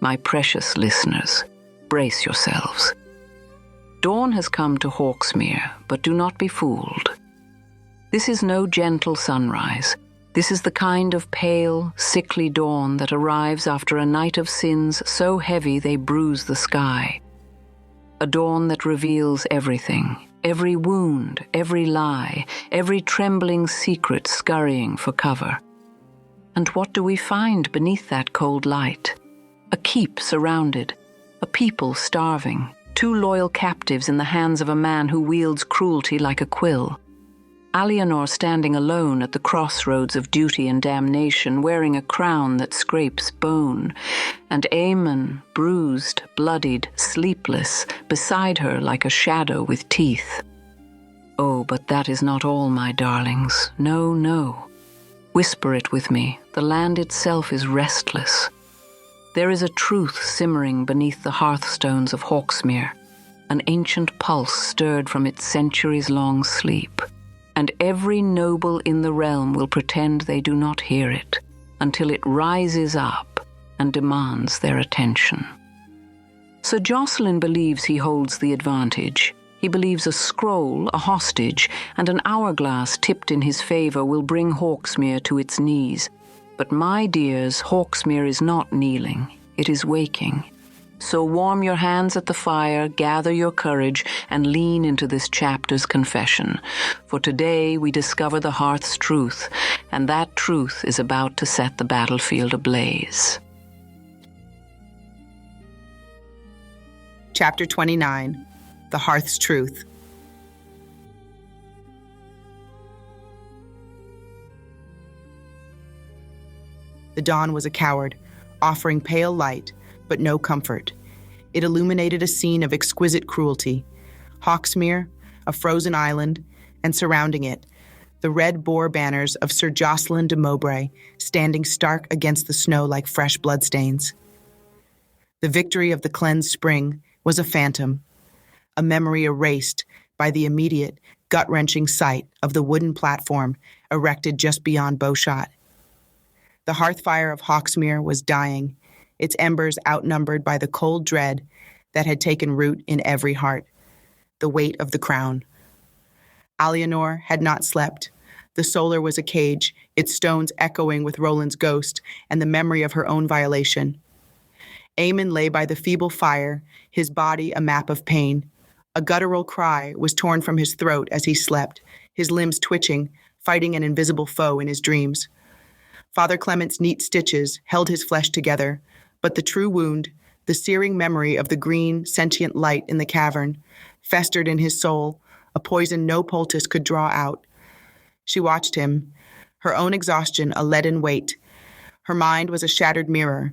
My precious listeners, brace yourselves. Dawn has come to Hawksmere, but do not be fooled. This is no gentle sunrise. This is the kind of pale, sickly dawn that arrives after a night of sins so heavy they bruise the sky. A dawn that reveals everything, every wound, every lie, every trembling secret scurrying for cover. And what do we find beneath that cold light? A keep surrounded, a people starving, 2 loyal captives in the hands of a man who wields cruelty like a quill. Alianor standing alone at the crossroads of duty and damnation, wearing a crown that scrapes bone, and Eamon, bruised, bloodied, sleepless, beside her like a shadow with teeth. Oh, but that is not all, my darlings. No, no. Whisper it with me. The land itself is restless. There is a truth simmering beneath the hearthstones of Hawksmere, an ancient pulse stirred from its centuries-long sleep. And every noble in the realm will pretend they do not hear it, until it rises up and demands their attention. Sir Jocelyn believes he holds the advantage. He believes a scroll, a hostage, and an hourglass tipped in his favor will bring Hawksmere to its knees. But my dears, Hawksmere is not kneeling, it is waking. So warm your hands at the fire, gather your courage, and lean into this chapter's confession. For today we discover the Hearth's truth, and that truth is about to set the battlefield ablaze. Chapter 29. The Hearth's Truth. The dawn was a coward, offering pale light, but no comfort. It illuminated a scene of exquisite cruelty. Hawksmere, a frozen island, and surrounding it, the red boar banners of Sir Jocelyn de Mowbray standing stark against the snow like fresh bloodstains. The victory of the cleansed spring was a phantom, a memory erased by the immediate, gut-wrenching sight of the wooden platform erected just beyond bowshot. The hearth fire of Hawksmere was dying, its embers outnumbered by the cold dread that had taken root in every heart, the weight of the crown. Alianor had not slept. The solar was a cage, its stones echoing with Roland's ghost and the memory of her own violation. Eamon lay by the feeble fire, his body a map of pain. A guttural cry was torn from his throat as he slept, his limbs twitching, fighting an invisible foe in his dreams. Father Clement's neat stitches held his flesh together, but the true wound, the searing memory of the green, sentient light in the cavern, festered in his soul, a poison no poultice could draw out. She watched him, her own exhaustion a leaden weight. Her mind was a shattered mirror,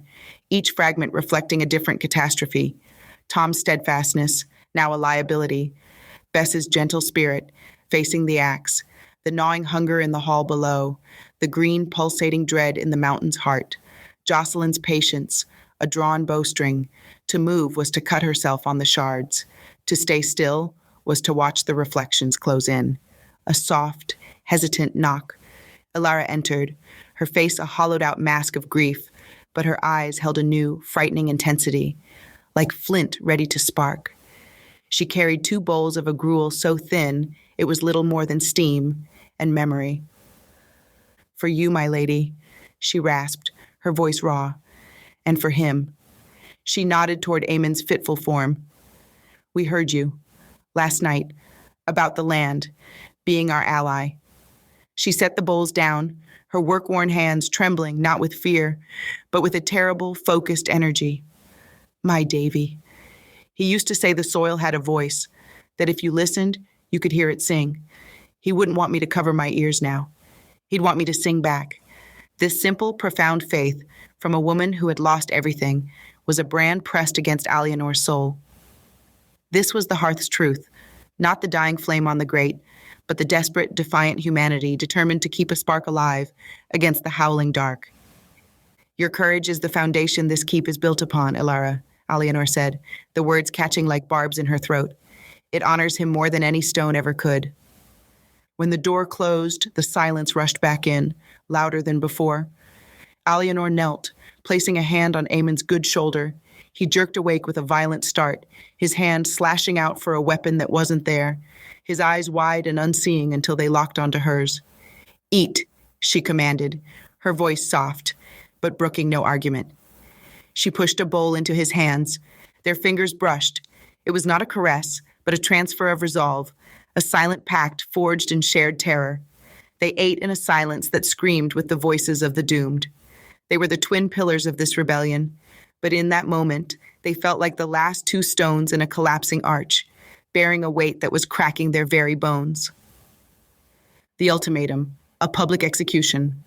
each fragment reflecting a different catastrophe. Tom's steadfastness, now a liability. Bess's gentle spirit, facing the axe. The gnawing hunger in the hall below. The green, pulsating dread in the mountain's heart. Jocelyn's patience, a drawn bowstring. To move was to cut herself on the shards. To stay still was to watch the reflections close in. A soft, hesitant knock. Elara entered, her face a hollowed-out mask of grief, but her eyes held a new, frightening intensity, like flint ready to spark. She carried 2 bowls of a gruel so thin it was little more than steam and memory. "For you, my lady," she rasped, her voice raw. "And for him." She nodded toward Eamon's fitful form. "We heard you, last night, about the land, being our ally." She set the bowls down, her work-worn hands trembling not with fear, but with a terrible, focused energy. "My Davy." He used to say the soil had a voice, that if you listened, you could hear it sing. He wouldn't want me to cover my ears now. He'd want me to sing back. This simple, profound faith from a woman who had lost everything was a brand pressed against Alianor's soul. This was the Hearth's truth, not the dying flame on the grate, but the desperate, defiant humanity determined to keep a spark alive against the howling dark. "Your courage is the foundation this keep is built upon, Elara," Alianor said, the words catching like barbs in her throat. "It honors him more than any stone ever could." When the door closed, the silence rushed back in, louder than before. Alianor knelt, Placing a hand on Eamon's good shoulder, he jerked awake with a violent start, his hand slashing out for a weapon that wasn't there, his eyes wide and unseeing until they locked onto hers. "Eat," she commanded, her voice soft, but brooking no argument. She pushed a bowl into his hands. Their fingers brushed. It was not a caress, but a transfer of resolve, a silent pact forged in shared terror. They ate in a silence that screamed with the voices of the doomed. They were the twin pillars of this rebellion, but in that moment, they felt like the last two stones in a collapsing arch, bearing a weight that was cracking their very bones. The ultimatum, a public execution.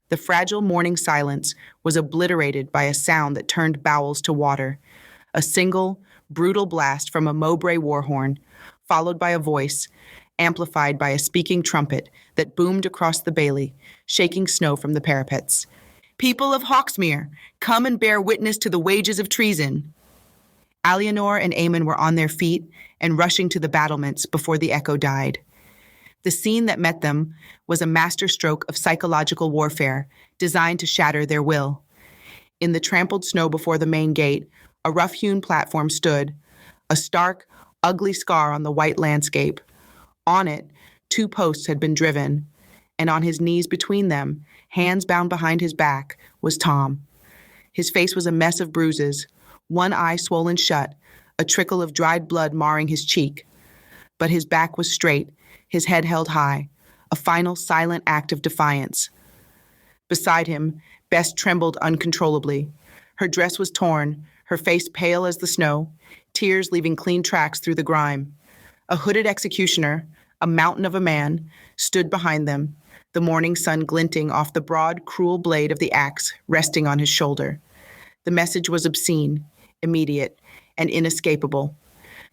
The fragile morning silence was obliterated by a sound that turned bowels to water, a single, brutal blast from a Mowbray war horn, followed by a voice, amplified by a speaking trumpet that boomed across the bailey, shaking snow from the parapets. "People of Hawksmere, come and bear witness to the wages of treason." Alianor and Eamon were on their feet and rushing to the battlements before the echo died. The scene that met them was a masterstroke of psychological warfare designed to shatter their will. In the trampled snow before the main gate, a rough-hewn platform stood, a stark, ugly scar on the white landscape. On it, 2 posts had been driven, and on his knees between them, hands bound behind his back, was Tom. His face was a mess of bruises, one eye swollen shut, a trickle of dried blood marring his cheek. But his back was straight, his head held high, a final silent act of defiance. Beside him, Bess trembled uncontrollably. Her dress was torn, her face pale as the snow, tears leaving clean tracks through the grime. A hooded executioner, a mountain of a man, stood behind them, the morning sun glinting off the broad, cruel blade of the axe resting on his shoulder. The message was obscene, immediate, and inescapable.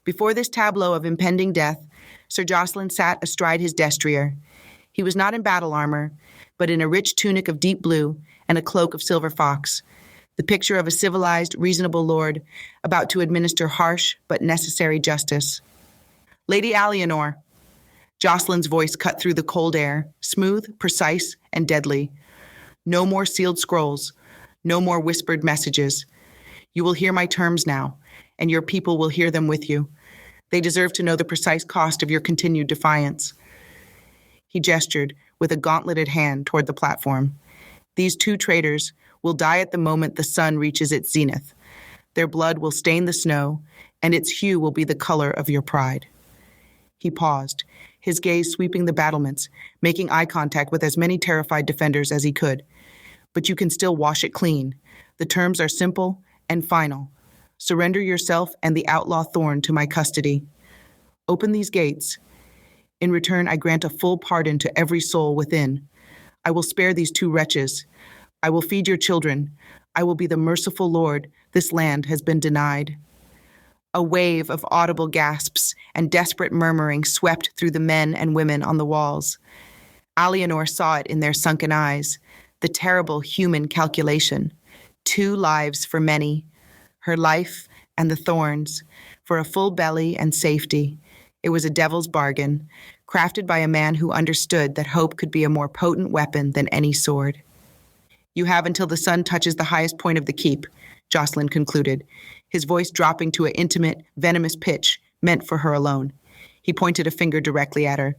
Before this tableau of impending death, Sir Jocelyn sat astride his destrier. He was not in battle armor, but in a rich tunic of deep blue and a cloak of silver fox, the picture of a civilized, reasonable lord about to administer harsh but necessary justice. "Lady Alianor." Jocelyn's voice cut through the cold air, smooth, precise, and deadly. "No more sealed scrolls, no more whispered messages. You will hear my terms now, and your people will hear them with you. They deserve to know the precise cost of your continued defiance." He gestured with a gauntleted hand toward the platform. "These 2 traitors will die at the moment the sun reaches its zenith. Their blood will stain the snow, and its hue will be the color of your pride." He paused, his gaze sweeping the battlements, making eye contact with as many terrified defenders as he could. "But you can still wash it clean. The terms are simple and final. Surrender yourself and the outlaw Thorn to my custody. Open these gates. In return, I grant a full pardon to every soul within. I will spare these 2 wretches. I will feed your children. I will be the merciful Lord this land has been denied." A wave of audible gasps and desperate murmuring swept through the men and women on the walls. Alianor saw it in their sunken eyes, the terrible human calculation. 2 lives for many, her life and the Thorns, for a full belly and safety. It was a devil's bargain, crafted by a man who understood that hope could be a more potent weapon than any sword. "You have until the sun touches the highest point of the keep," Jocelyn concluded, his voice dropping to an intimate, venomous pitch meant for her alone. He pointed a finger directly at her.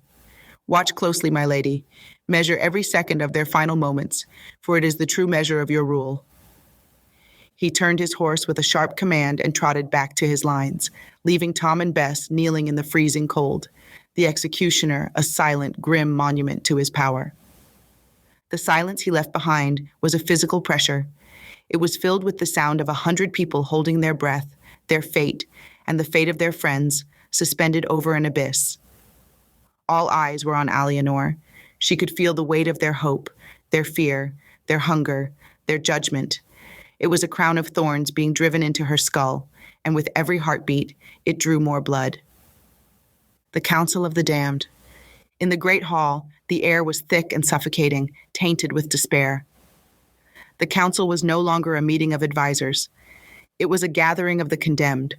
"Watch closely, my lady. Measure every second of their final moments, for it is the true measure of your rule." He turned his horse with a sharp command and trotted back to his lines, leaving Tom and Bess kneeling in the freezing cold, the executioner a silent, grim monument to his power. The silence he left behind was a physical pressure. It was filled with the sound of 100 people holding their breath, their fate, and the fate of their friends, suspended over an abyss. All eyes were on Alianor. She could feel the weight of their hope, their fear, their hunger, their judgment. It was a crown of thorns being driven into her skull, and with every heartbeat, it drew more blood. The Council of the Damned. In the great hall, the air was thick and suffocating, tainted with despair. The council was no longer a meeting of advisors. It was a gathering of the condemned,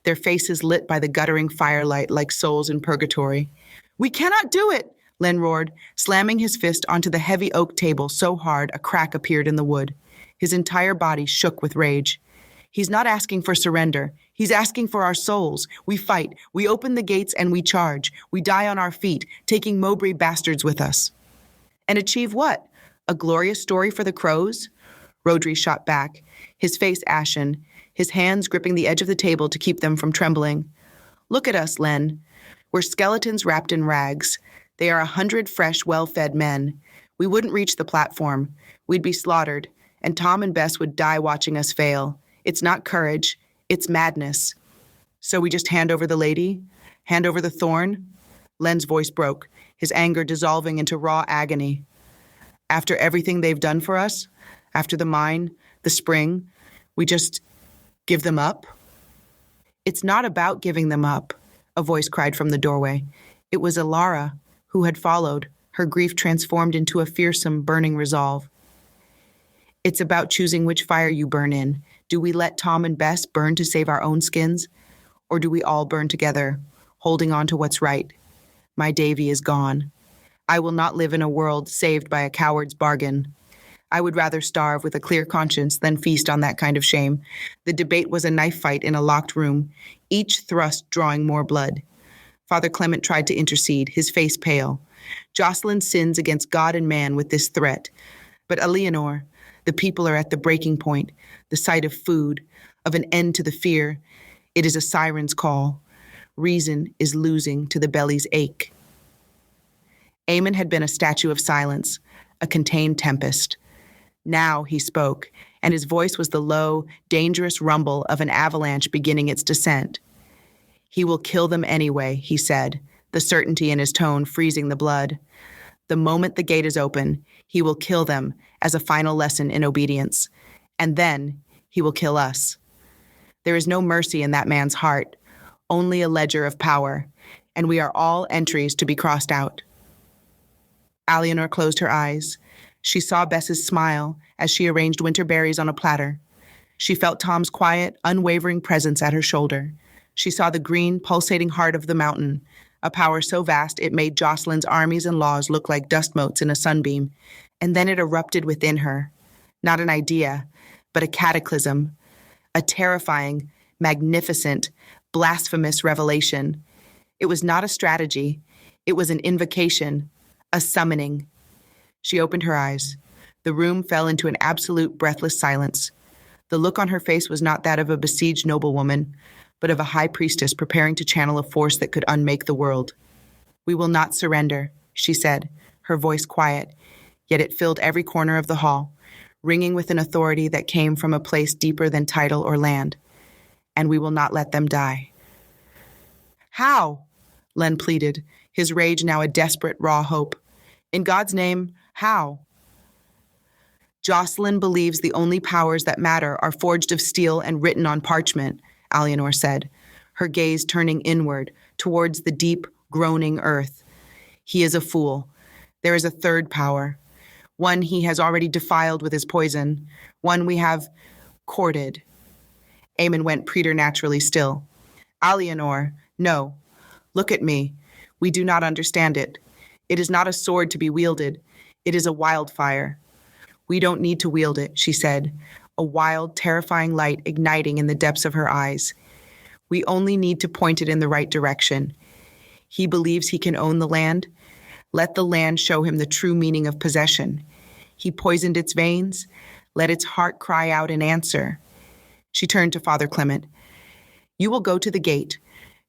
their faces lit by the guttering firelight like souls in purgatory. "We cannot do it!" Len roared, slamming his fist onto the heavy oak table so hard a crack appeared in the wood. His entire body shook with rage. He's not asking for surrender. He's asking for our souls. We fight. We open the gates and we charge. We die on our feet, taking Mowbray bastards with us. And achieve what? A glorious story for the crows? Rodri shot back, his face ashen, his hands gripping the edge of the table to keep them from trembling. Look at us, Len. We're skeletons wrapped in rags. They are 100 fresh, well-fed men. We wouldn't reach the platform. We'd be slaughtered, and Tom and Bess would die watching us fail. It's not courage, it's madness. So we just hand over the lady? Hand over the thorn? Len's voice broke, his anger dissolving into raw agony. After everything they've done for us, after the mine, the spring, we just give them up? It's not about giving them up, a voice cried from the doorway. It was Alara, who had followed, her grief transformed into a fearsome, burning resolve. It's about choosing which fire you burn in. Do we let Tom and Bess burn to save our own skins? Or do we all burn together, holding on to what's right? My Davy is gone. I will not live in a world saved by a coward's bargain. I would rather starve with a clear conscience than feast on that kind of shame. The debate was a knife fight in a locked room, each thrust drawing more blood. Father Clement tried to intercede, his face pale. Jocelyn sins against God and man with this threat. But Alianor, the people are at the breaking point, the sight of food, of an end to the fear. It is a siren's call. Reason is losing to the belly's ache. Eamon had been a statue of silence, a contained tempest. Now he spoke, and his voice was the low, dangerous rumble of an avalanche beginning its descent. He will kill them anyway, he said, the certainty in his tone freezing the blood. The moment the gate is open, he will kill them as a final lesson in obedience. And then he will kill us. There is no mercy in that man's heart, only a ledger of power, and we are all entries to be crossed out. Alianor closed her eyes. She saw Bess's smile as she arranged winter berries on a platter. She felt Tom's quiet, unwavering presence at her shoulder. She saw the green, pulsating heart of the mountain, a power so vast it made Jocelyn's armies and laws look like dust motes in a sunbeam. And then it erupted within her. Not an idea, but a cataclysm, a terrifying, magnificent, blasphemous revelation. It was not a strategy. It was an invocation, a summoning. She opened her eyes. The room fell into an absolute breathless silence. The look on her face was not that of a besieged noblewoman, but of a high priestess preparing to channel a force that could unmake the world. We will not surrender, she said, her voice quiet, yet it filled every corner of the hall, ringing with an authority that came from a place deeper than title or land. And we will not let them die. How? Len pleaded, his rage now a desperate, raw hope. In God's name, how? Jocelyn believes the only powers that matter are forged of steel and written on parchment, Alianor said, her gaze turning inward, towards the deep, groaning earth. He is a fool. There is a third power, one he has already defiled with his poison, one we have courted. Eamon went preternaturally still. Alianor, no. Look at me. We do not understand it. It is not a sword to be wielded. It is a wildfire. We don't need to wield it, she said, a wild, terrifying light igniting in the depths of her eyes. We only need to point it in the right direction. He believes he can own the land. Let the land show him the true meaning of possession. He poisoned its veins. Let its heart cry out in answer. She turned to Father Clement. You will go to the gate.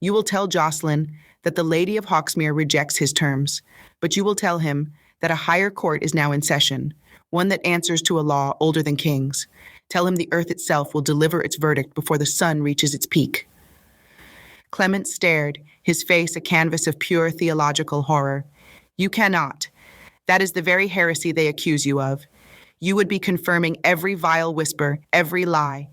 You will tell Jocelyn that the Lady of Hawksmere rejects his terms, but you will tell him that a higher court is now in session, one that answers to a law older than kings. Tell him the earth itself will deliver its verdict before the sun reaches its peak. Clement stared, his face a canvas of pure theological horror. You cannot. That is the very heresy they accuse you of. You would be confirming every vile whisper, every lie.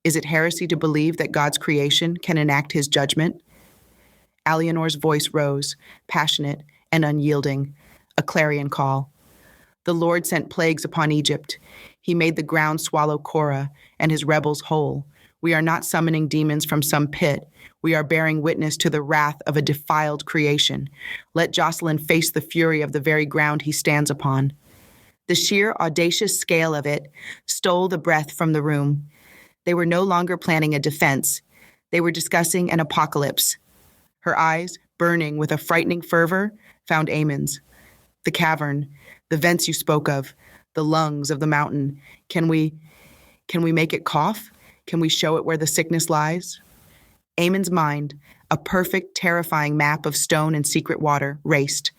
Is it heresy to believe that God's creation can enact his judgment? Alianor's voice rose, passionate and unyielding, a clarion call. The Lord sent plagues upon Egypt. He made the ground swallow Korah and his rebels whole. We are not summoning demons from some pit. We are bearing witness to the wrath of a defiled creation. Let Jocelyn face the fury of the very ground he stands upon. The sheer audacious scale of it stole the breath from the room. They were no longer planning a defense. They were discussing an apocalypse. Her eyes, burning with a frightening fervor, found Eamon's. The cavern, the vents you spoke of, the lungs of the mountain. Can we make it cough? Can we show it where the sickness lies? Eamon's mind, a perfect, terrifying map of stone and secret water, raced.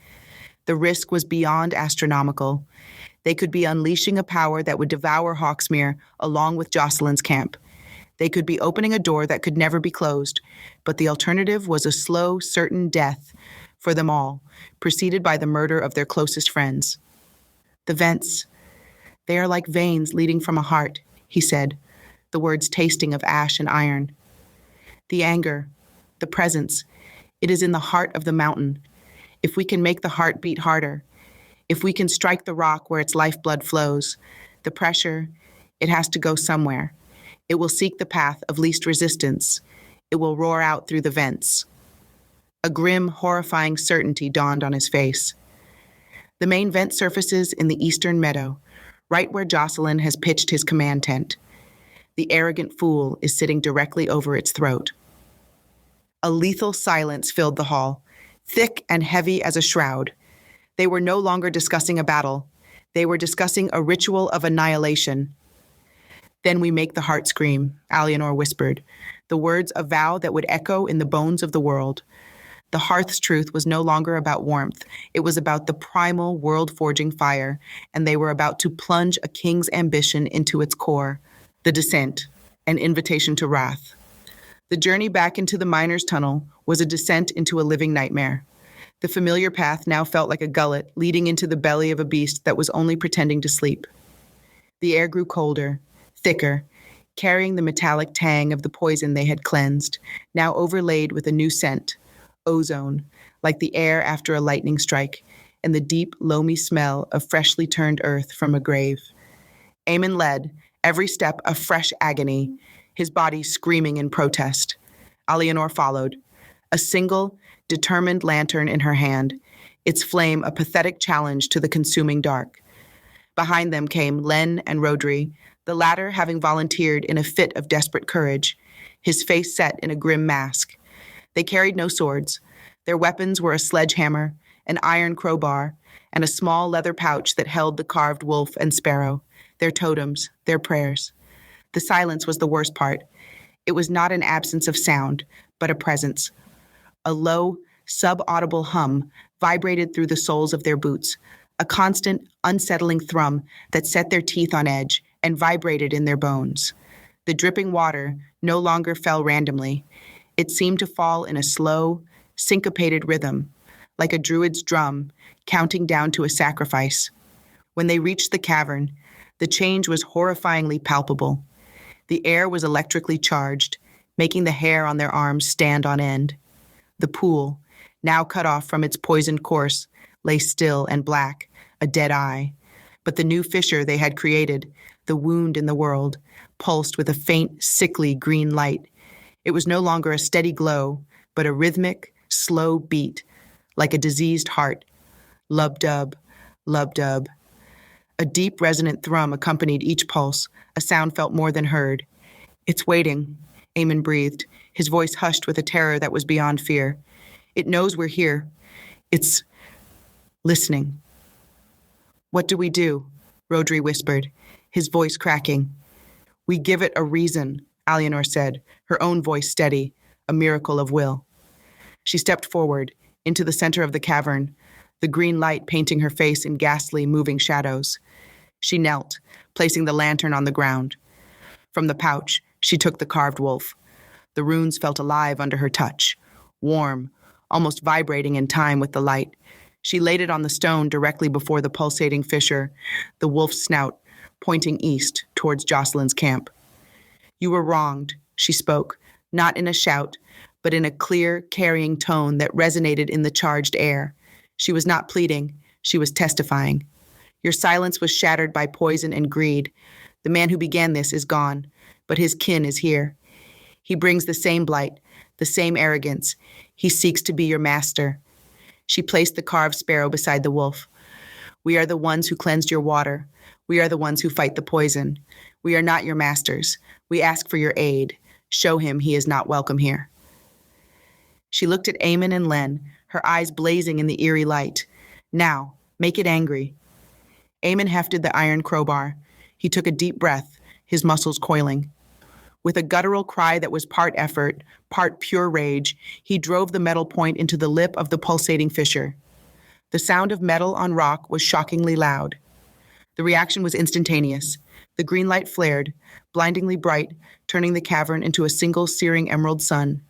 The risk was beyond astronomical. They could be unleashing a power that would devour Hawksmere along with Jocelyn's camp. They could be opening a door that could never be closed, but the alternative was a slow, certain death for them all, preceded by the murder of their closest friends. The vents, they are like veins leading from a heart, he said, the words tasting of ash and iron. The anger, the presence, it is in the heart of the mountain. If we can make the heart beat harder, if we can strike the rock where its lifeblood flows, the pressure, it has to go somewhere. It will seek the path of least resistance. It will roar out through the vents. A grim, horrifying certainty dawned on his face. The main vent surfaces in the eastern meadow, right where Jocelyn has pitched his command tent. The arrogant fool is sitting directly over its throat. A lethal silence filled the hall, thick and heavy as a shroud. They were no longer discussing a battle. They were discussing a ritual of annihilation. Then we make the heart scream, Alianor whispered, the words a vow that would echo in the bones of the world. The hearth's truth was no longer about warmth. It was about the primal, world-forging fire, and they were about to plunge a king's ambition into its core. The descent, an invitation to wrath. The journey back into the miner's tunnel was a descent into a living nightmare. The familiar path now felt like a gullet leading into the belly of a beast that was only pretending to sleep. The air grew colder, thicker, carrying the metallic tang of the poison they had cleansed, now overlaid with a new scent, ozone, like the air after a lightning strike, and the deep, loamy smell of freshly turned earth from a grave. Eamon led, every step a fresh agony, his body screaming in protest. Alianor followed, a single, determined lantern in her hand, its flame a pathetic challenge to the consuming dark. Behind them came Len and Rodri, the latter having volunteered in a fit of desperate courage, his face set in a grim mask. They carried no swords. Their weapons were a sledgehammer, an iron crowbar, and a small leather pouch that held the carved wolf and sparrow, their totems, their prayers. The silence was the worst part. It was not an absence of sound, but a presence. A low, sub-audible hum vibrated through the soles of their boots, a constant, unsettling thrum that set their teeth on edge and vibrated in their bones. The dripping water no longer fell randomly. It seemed to fall in a slow, syncopated rhythm, like a druid's drum counting down to a sacrifice. When they reached the cavern, the change was horrifyingly palpable. The air was electrically charged, making the hair on their arms stand on end. The pool, now cut off from its poisoned course, lay still and black, a dead eye. But the new fissure they had created, the wound in the world, pulsed with a faint, sickly green light. It was no longer a steady glow, but a rhythmic, slow beat, like a diseased heart. Lub-dub, lub-dub. A deep, resonant thrum accompanied each pulse, a sound felt more than heard. "It's waiting," Eamon breathed, his voice hushed with a terror that was beyond fear. "It knows we're here. It's listening." "What do we do?" Rodri whispered, his voice cracking. "We give it a reason," Alianor said, her own voice steady, a miracle of will. She stepped forward, into the center of the cavern, the green light painting her face in ghastly, moving shadows. She knelt, placing the lantern on the ground. From the pouch, she took the carved wolf. The runes felt alive under her touch, warm, almost vibrating in time with the light. She laid it on the stone directly before the pulsating fissure, the wolf's snout pointing east towards Jocelyn's camp. "You were wronged," she spoke, not in a shout, but in a clear, carrying tone that resonated in the charged air. She was not pleading, she was testifying. "Your silence was shattered by poison and greed. The man who began this is gone, but his kin is here. He brings the same blight, the same arrogance. He seeks to be your master." She placed the carved sparrow beside the wolf. We are the ones who cleansed your water. We are the ones who fight the poison. We are not your masters. We ask for your aid. Show him he is not welcome here." She looked at Eamon and Len, her eyes blazing in the eerie light. "Now, make it angry." Eamon hefted the iron crowbar. He took a deep breath, his muscles coiling. With a guttural cry that was part effort, part pure rage, he drove the metal point into the lip of the pulsating fissure. The sound of metal on rock was shockingly loud. The reaction was instantaneous. The green light flared, blindingly bright, turning the cavern into a single searing emerald sun.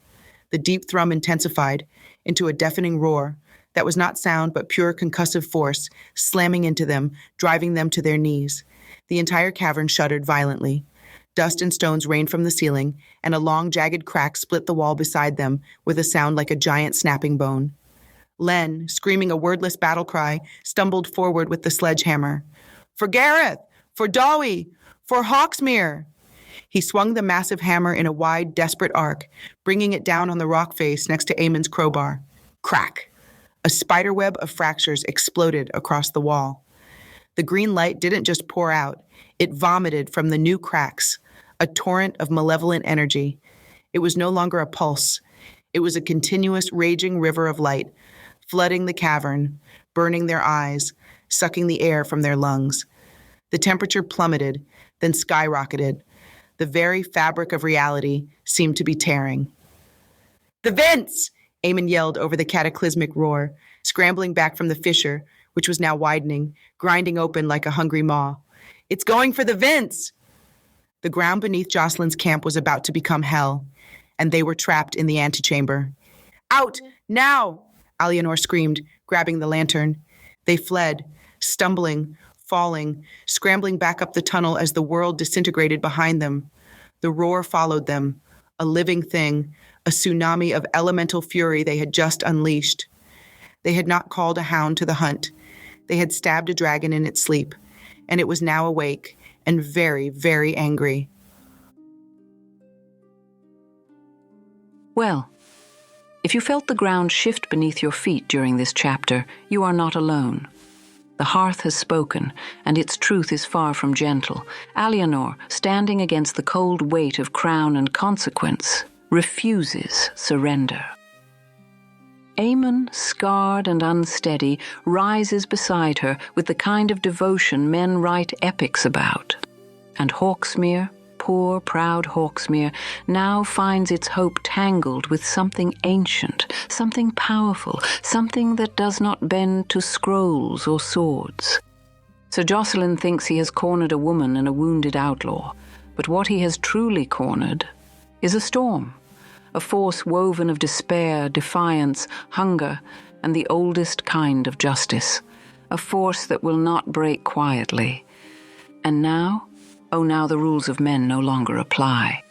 The deep thrum intensified into a deafening roar that was not sound but pure concussive force, slamming into them, driving them to their knees. The entire cavern shuddered violently. Dust and stones rained from the ceiling, and a long, jagged crack split the wall beside them with a sound like a giant snapping bone. Len, screaming a wordless battle cry, stumbled forward with the sledgehammer. "For Gareth! For Dawi! For Hawksmere!" He swung the massive hammer in a wide, desperate arc, bringing it down on the rock face next to Eamon's crowbar. Crack! A spiderweb of fractures exploded across the wall. The green light didn't just pour out, it vomited from the new cracks, a torrent of malevolent energy. It was no longer a pulse. It was a continuous, raging river of light, flooding the cavern, burning their eyes, sucking the air from their lungs. The temperature plummeted, then skyrocketed. The very fabric of reality seemed to be tearing. "The vents!" Eamon yelled over the cataclysmic roar, scrambling back from the fissure, which was now widening, grinding open like a hungry maw. "It's going for the vents!" The ground beneath Jocelyn's camp was about to become hell, and they were trapped in the antechamber. "Out! Now!" Alianor screamed, grabbing the lantern. They fled, stumbling, falling, scrambling back up the tunnel as the world disintegrated behind them. The roar followed them, a living thing, a tsunami of elemental fury they had just unleashed. They had not called a hound to the hunt. They had stabbed a dragon in its sleep, and it was now awake and very, very angry. Well, if you felt the ground shift beneath your feet during this chapter, you are not alone. The Hearth has spoken, and its truth is far from gentle. Alianor, standing against the cold weight of crown and consequence, refuses surrender. Eamon, scarred and unsteady, rises beside her with the kind of devotion men write epics about. And Hawksmere, poor, proud Hawksmere, now finds its hope tangled with something ancient, something powerful, something that does not bend to scrolls or swords. Sir Jocelyn thinks he has cornered a woman and a wounded outlaw, but what he has truly cornered is a storm, a force woven of despair, defiance, hunger, and the oldest kind of justice, a force that will not break quietly. And now, now the rules of men no longer apply.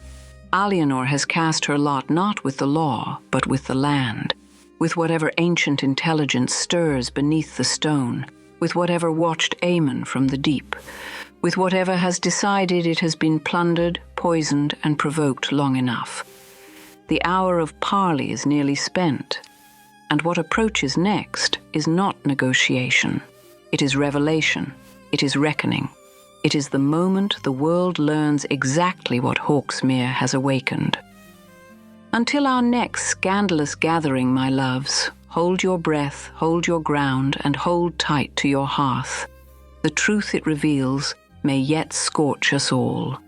Alianor has cast her lot not with the law, but with the land, with whatever ancient intelligence stirs beneath the stone, with whatever watched Eamon from the deep, with whatever has decided it has been plundered, poisoned, and provoked long enough. The hour of parley is nearly spent, and what approaches next is not negotiation. It is revelation. It is reckoning. It is the moment the world learns exactly what Hawksmere has awakened. Until our next scandalous gathering, my loves, hold your breath, hold your ground, and hold tight to your hearth. The truth it reveals may yet scorch us all.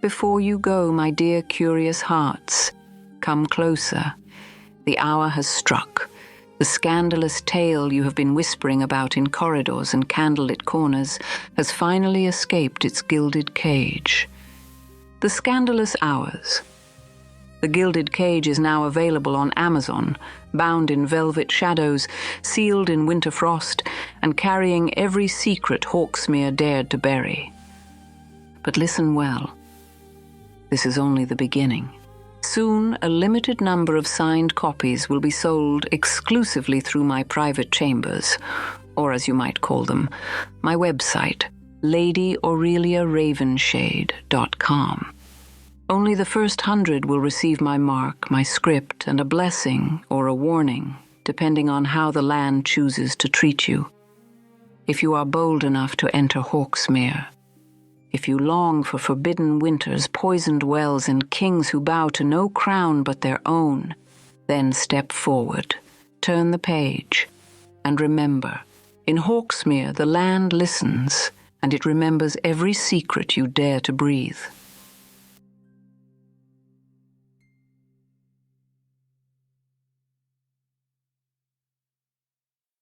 Before you go, my dear curious hearts, come closer. The hour has struck. The scandalous tale you have been whispering about in corridors and candlelit corners has finally escaped its gilded cage. The Scandalous Hours. The gilded cage is now available on Amazon, bound in velvet shadows, sealed in winter frost, and carrying every secret Hawksmere dared to bury. But listen well. This is only the beginning. Soon, a limited number of signed copies will be sold exclusively through my private chambers, or as you might call them, my website, LadyAureliaRavenshade.com. Only the first 100 will receive my mark, my script, and a blessing or a warning depending on how the land chooses to treat you. If you are bold enough to enter Hawksmere, if you long for forbidden winters, poisoned wells, and kings who bow to no crown but their own, then step forward, turn the page, and remember, in Hawksmere the land listens, and it remembers every secret you dare to breathe.